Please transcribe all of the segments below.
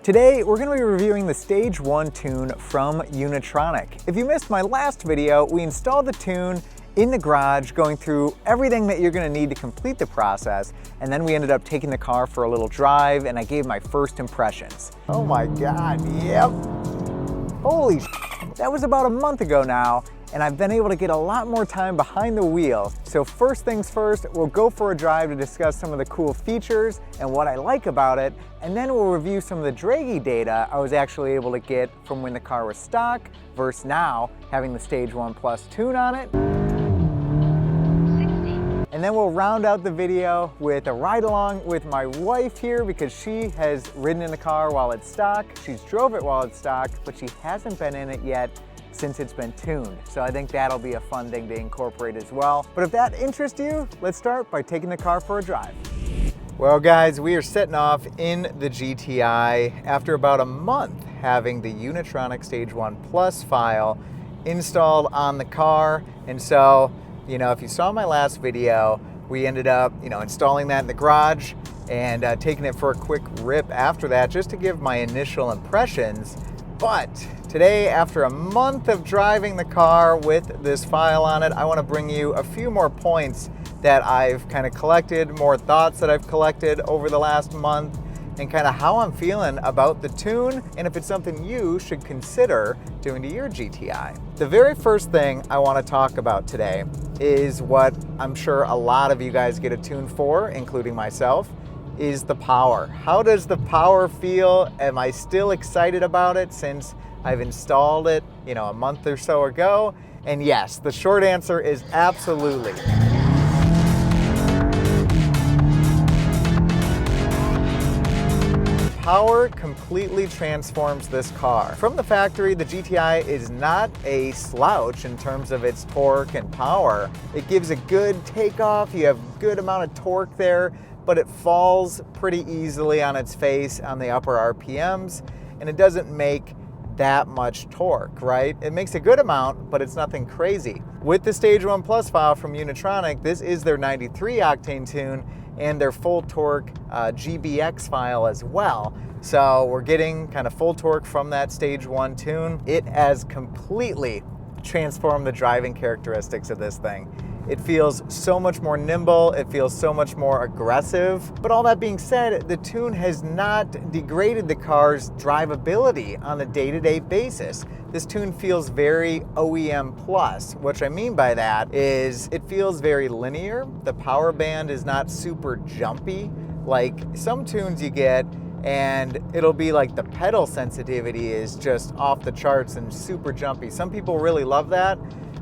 Today, we're going to be reviewing the Stage 1 tune from Unitronic. If you missed my last video, we installed the tune in the garage, going through everything that you're going to need to complete the process, and then we ended up taking the car for a little drive, and I gave my first impressions. Oh my God, yep. Holy shit. That was about a month ago now, and I've been able to get a lot more time behind the wheel. So first things first, we'll go for a drive to discuss some of the cool features and what I like about it, and then we'll review some of the draggy data I was actually able to get from when the car was stock versus now having the Stage 1 Plus tune on it. And then we'll round out the video with a ride along with my wife here, because she has ridden in the car while it's stock. She's drove it while it's stock, but she hasn't been in it yet since it's been tuned. So I think that'll be a fun thing to incorporate as well. But if that interests you, let's start by taking the car for a drive. Well guys, we are setting off in the GTI after about a month having the Unitronic Stage 1 Plus file installed on the car. And so, you know, if you saw my last video, we ended up, installing that in the garage and taking it for a quick rip after that, just to give my initial impressions. But today, after a month of driving the car with this file on it, I want to bring you a few more points that I've kind of collected, more thoughts that I've collected over the last month, and kind of how I'm feeling about the tune, and if it's something you should consider doing to your GTI. The very first thing I want to talk about today is what I'm sure a lot of you guys get a tune for, including myself, is the power. How does the power feel? Am I still excited about it since I've installed it, a month or so ago? And yes, the short answer is absolutely. Power completely transforms this car. From the factory, the GTI is not a slouch in terms of its torque and power. It gives a good takeoff, you have a good amount of torque there, but it falls pretty easily on its face on the upper RPMs, and it doesn't make that much torque, right? It makes a good amount, but it's nothing crazy. With the Stage 1 Plus file from Unitronic, this is their 93 octane tune and their full torque GBX file as well. So we're getting kind of full torque from that Stage 1 tune. It has completely transformed the driving characteristics of this thing. It feels so much more nimble, it feels so much more aggressive. But all that being said, the tune has not degraded the car's drivability on a day-to-day basis. This tune feels very OEM plus. What I mean by that is it feels very linear. The power band is not super jumpy like some tunes you get, and it'll be like the pedal sensitivity is just off the charts and super jumpy. Some people really love that.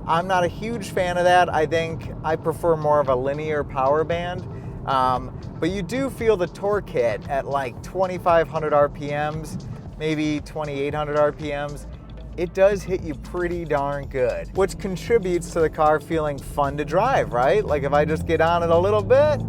I'm not a huge fan of that. I think I prefer more of a linear power band. But you do feel the torque hit at like 2,500 RPMs, maybe 2,800 RPMs. It does hit you pretty darn good, which contributes to the car feeling fun to drive, right? Like if I just get on it a little bit,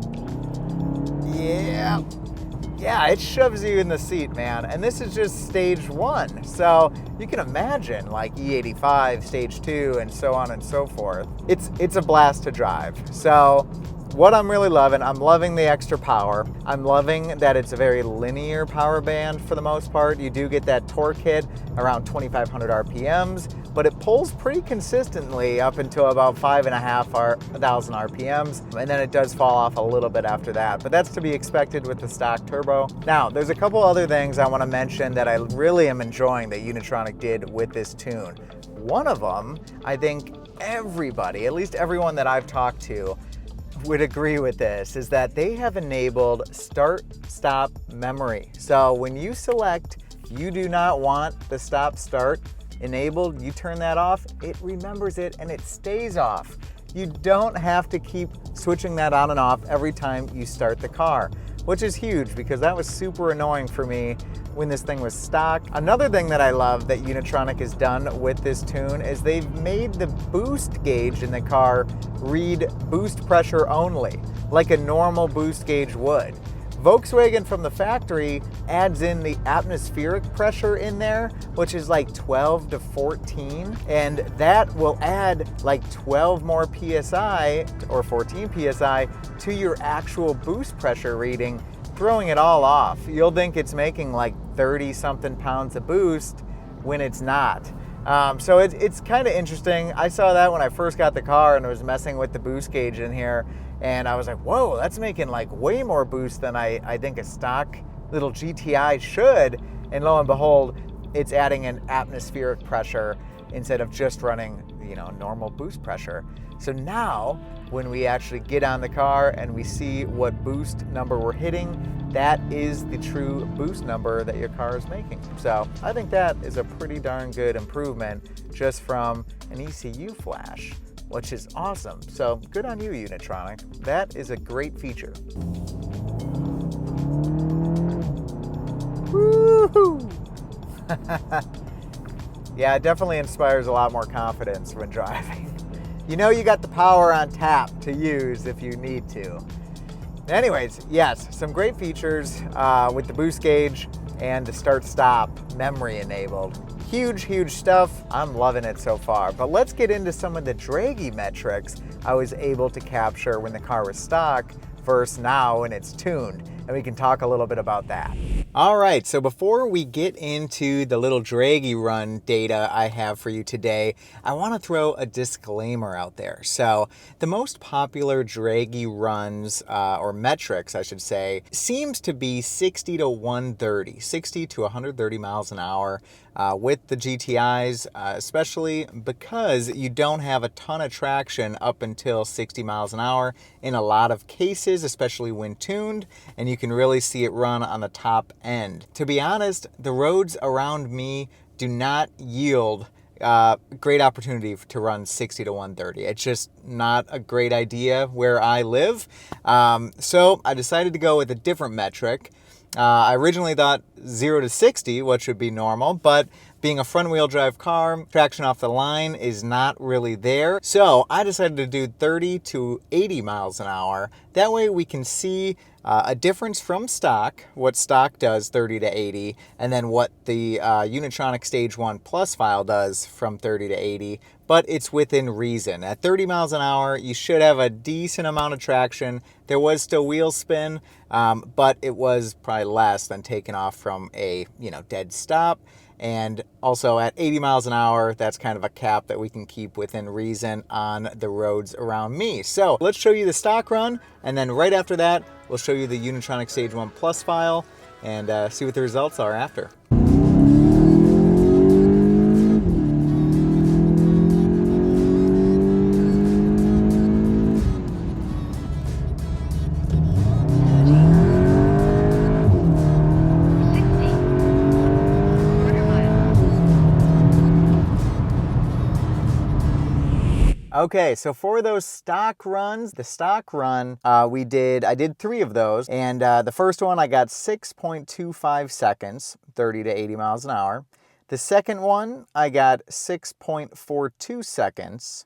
yeah, it shoves you in the seat, man. And this is just Stage 1. So you can imagine like E85, Stage 2, and so on and so forth. It's a blast to drive. So what I'm really loving, I'm loving the extra power. I'm loving that it's a very linear power band for the most part. You do get that torque hit around 2,500 RPMs, but it pulls pretty consistently up until about 5,500 RPMs, and then it does fall off a little bit after that, but that's to be expected with the stock turbo. Now, there's a couple other things I want to mention that I really am enjoying that Unitronic did with this tune. One of them, I think everybody, at least everyone that I've talked to, would agree with this, is that they have enabled start-stop memory. So when you select you do not want the stop-start enabled, you turn that off, it remembers it and it stays off. You don't have to keep switching that on and off every time you start the car, which is huge because that was super annoying for me when this thing was stock. Another thing that I love that Unitronic has done with this tune is they've made the boost gauge in the car read boost pressure only, like a normal boost gauge would. Volkswagen from the factory adds in the atmospheric pressure in there, which is like 12 to 14, and that will add like 12 more PSI or 14 PSI to your actual boost pressure reading, throwing it all off. You'll think it's making like 30 something pounds of boost when it's not. So it's kind of interesting. I saw that when I first got the car and was messing with the boost gauge in here, and I was like, whoa, that's making like way more boost than I think a stock little GTI should. And lo and behold, it's adding an atmospheric pressure instead of just running, you know, normal boost pressure. So now when we actually get on the car and we see what boost number we're hitting, that is the true boost number that your car is making. So I think that is a pretty darn good improvement just from an ECU flash, which is awesome. So good on you, Unitronic. That is a great feature. Woo-hoo! Yeah, it definitely inspires a lot more confidence when driving. You know you got the power on tap to use if you need to. Anyways, yes, some great features with the boost gauge and the start-stop memory enabled. Huge stuff. I'm loving it so far. But let's get into some of the draggy metrics I was able to capture when the car was stock versus now when it's tuned. And we can talk a little bit about that. All right, so before we get into the little draggy run data I have for you today, I want to throw a disclaimer out there. So the most popular draggy runs, or metrics I should say, seems to be 60 to 130, 60 to 130 miles an hour with the GTIs, especially because you don't have a ton of traction up until 60 miles an hour in a lot of cases, especially when tuned, and you can really see it run on the top end. To be honest, the roads around me do not yield great opportunity to run 60 to 130. It's just not a great idea where I live. So I decided to go with a different metric. I originally thought 0 to 60, which would be normal, but being a front wheel drive car, traction off the line is not really there. So I decided to do 30 to 80 miles an hour. That way we can see a difference from stock, what stock does 30 to 80, and then what the Unitronic Stage 1 Plus file does from 30 to 80, but it's within reason. At 30 miles an hour, you should have a decent amount of traction. There was still wheel spin, but it was probably less than taking off from a, dead stop. And also at 80 miles an hour, that's kind of a cap that we can keep within reason on the roads around me. So let's show you the stock run, and then right after that, we'll show you the Unitronic Stage 1 Plus file and see what the results are after. Okay, so for those stock runs, the stock run, I did 3 of those, and the first one I got 6.25 seconds, 30 to 80 miles an hour. The second one, I got 6.42 seconds,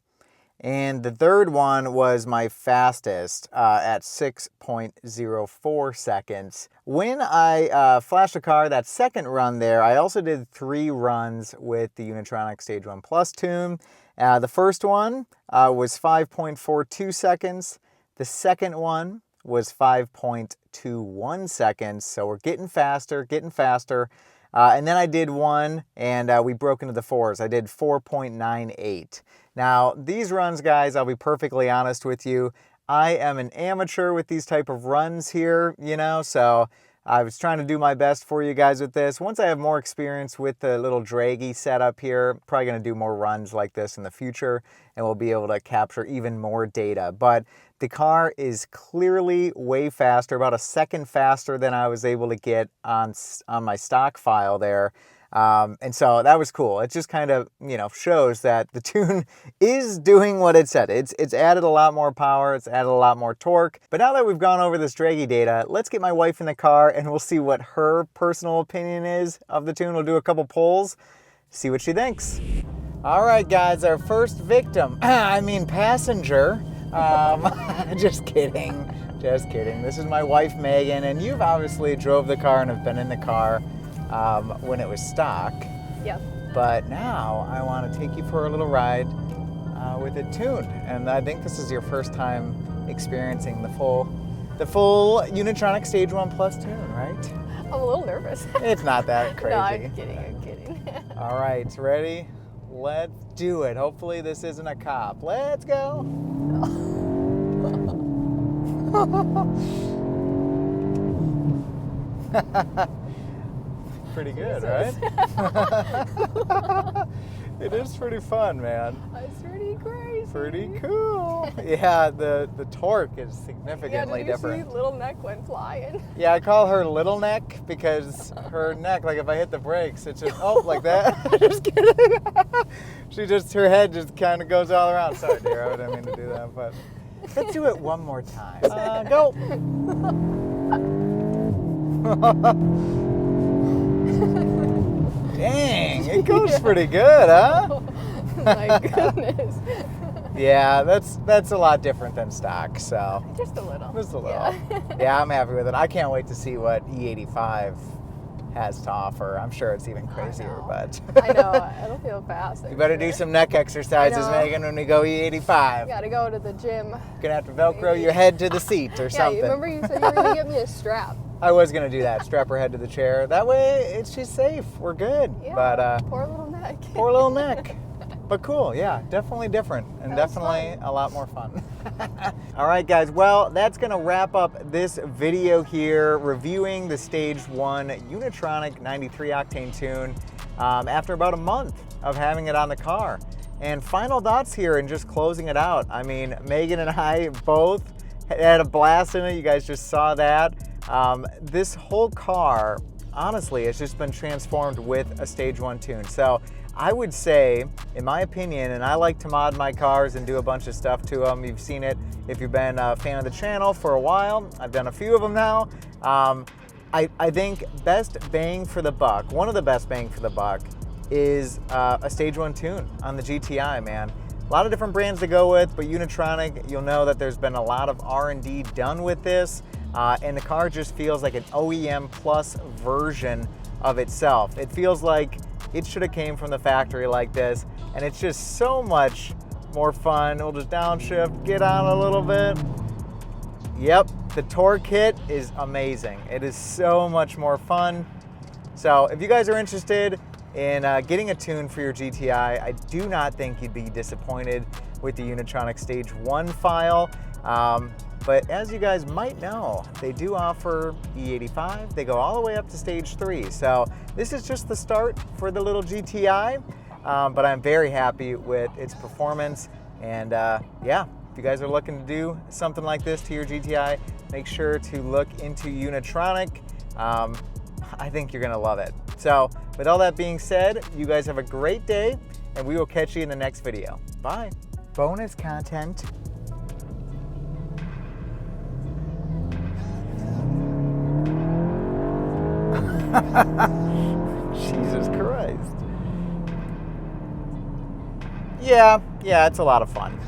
and the third one was my fastest at 6.04 seconds. When I flashed the car, that second run there, I also did 3 runs with the Unitronic Stage 1 Plus tune. The first one was 5.42 seconds. The second one was 5.21 seconds. So we're getting faster. And then I did one, and we broke into the 4s. I did 4.98. Now, these runs, guys, I'll be perfectly honest with you. I am an amateur with these type of runs here, so I was trying to do my best for you guys with this. Once I have more experience with the little draggy setup here, probably going to do more runs like this in the future, and we'll be able to capture even more data. But the car is clearly way faster, about a second faster than I was able to get on my stock file there. And so that was cool. It just kind of, shows that the tune is doing what it said. It's added a lot more power. It's added a lot more torque. But now that we've gone over this draggy data, let's get my wife in the car and we'll see what her personal opinion is of the tune. We'll do a couple polls, see what she thinks. All right, guys, our first victim, passenger. Just kidding. This is my wife, Megan, and you've obviously drove the car and have been in the car when it was stock. Yep. But now I want to take you for a little ride with it tuned. And I think this is your first time experiencing the full Unitronic Stage 1 Plus tune, right? I'm a little nervous. It's not that crazy. No, I'm kidding. I'm kidding. All right, ready? Let's do it. Hopefully this isn't a cop. Let's go. Pretty good, Jesus. right? It is pretty fun, man. It's pretty crazy. Pretty cool. Yeah, the torque is significantly different. Did you see Little Neck went flying? Yeah, I call her Little Neck because her neck, like if I hit the brakes, it's just, oh, like that. Just kidding. Her head just kind of goes all around. Sorry, dear, I didn't mean to do that, but let's do it one more time. Go. Dang, it goes pretty good, huh? Oh, my goodness. Yeah, that's a lot different than stock, so. Just a little. Just a little. Yeah. Yeah, I'm happy with it. I can't wait to see what E85 has to offer. I'm sure it's even crazier, but. I know, it'll feel fast. You better do some neck exercises, Megan, when we go E85. You gotta go to the gym. You're gonna have to Velcro your head to the seat or something. Yeah, remember you said you were gonna get me a strap. I was gonna do that. Strap her head to the chair. That way, she's safe. We're good. Yeah, but poor little neck. poor little neck. But cool, yeah, definitely different and definitely a lot more fun. All right, guys, well, that's gonna wrap up this video here reviewing the Stage 1 Unitronic 93 octane tune after about a month of having it on the car. And final thoughts here and just closing it out. I mean, Megan and I both had a blast in it. You guys just saw that. This whole car, honestly, has just been transformed with a Stage 1 tune. So I would say, in my opinion, and I like to mod my cars and do a bunch of stuff to them. You've seen it if you've been a fan of the channel for a while. I've done a few of them now. I think best bang for the buck, one of the best bang for the buck, is a Stage 1 tune on the GTI, man. A lot of different brands to go with, but Unitronic, you'll know that there's been a lot of R&D done with this, and the car just feels like an OEM plus version of itself. It feels like it should have came from the factory like this, and it's just so much more fun. We'll just downshift, get on a little bit. Yep, the torque hit is amazing. It is so much more fun. So if you guys are interested in getting a tune for your GTI, I do not think you'd be disappointed with the Unitronic Stage 1 file. But as you guys might know, they do offer E85. They go all the way up to Stage 3. So this is just the start for the little GTI, but I'm very happy with its performance. And yeah, if you guys are looking to do something like this to your GTI, make sure to look into Unitronic. I think you're gonna love it. So with all that being said, you guys have a great day, and we will catch you in the next video. Bye. Bonus content. Jesus Christ. Yeah, it's a lot of fun.